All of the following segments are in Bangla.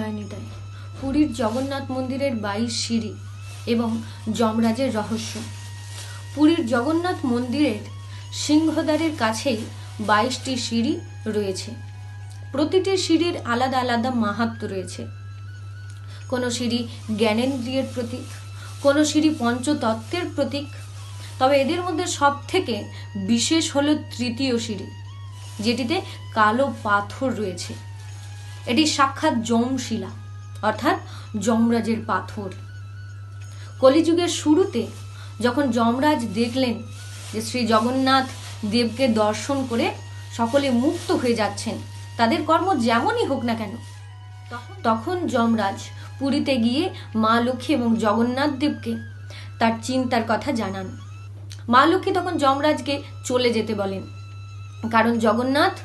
জয়নিতাই। পুরীর জগন্নাথ মন্দিরের 22 সিঁড়ি এবং যমরাজের রহস্য। পুরীর জগন্নাথ মন্দিরের সিংহদ্বারের কাছেই 22টি সিঁড়ি রয়েছে। প্রতিটি সিঁড়ির আলাদা আলাদা মাহাত্ম্য রয়েছে। কোনো সিঁড়ি জ্ঞানেন্দ্রিয়ের প্রতীক, কোনো সিঁড়ি পঞ্চতত্ত্বের প্রতীক। তবে এদের মধ্যে সব থেকে বিশেষ হলো তৃতীয় সিঁড়ি, যেটিতে কালো পাথর রয়েছে। এটি সাক্ষাৎ যমশিলা, অর্থাৎ যমরাজের পাথর। কলিযুগের শুরুতে যখন যমরাজ দেখলেন যে শ্রী জগন্নাথ দেবকে দর্শন করে সকলে মুক্ত হয়ে যাচ্ছেন, তাদের কর্ম যেমনই হোক না কেন, তখন যমরাজ পুরীতে গিয়ে মা লক্ষ্মী এবং জগন্নাথ দেবকে তার চিন্তার কথা জানান। মা লক্ষ্মী তখন যমরাজকে চলে যেতে বলেন, কারণ জগন্নাথ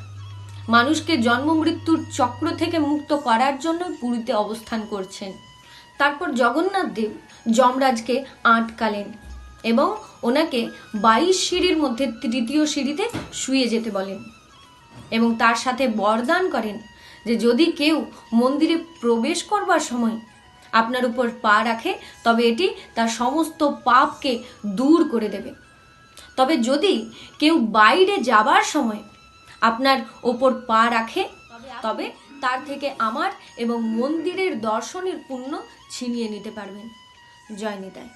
মানুষকে জন্ম মৃত্যুর চক্র থেকে মুক্ত করার জন্য পুরীতে অবস্থান করছেন। তারপর জগন্নাথ দেব যমরাজকে আটকালেন এবং ওনাকে 22 সিঁড়ির মধ্যে তৃতীয় সিঁড়িতে শুয়ে যেতে বলেন এবং তার সাথে বরদান করেন যে যদি কেউ মন্দিরে প্রবেশ করবার সময় আপনার উপর পা রাখে তবে এটি তার সমস্ত পাপকে দূর করে দেবে। তবে যদি কেউ বাইরে যাবার সময় আপনার ওপর পা রাখে তবে তার থেকে আমার এবং মন্দিরের দর্শনের পুণ্য ছিনিয়ে নিতে পারবেন। জয় নিতাই।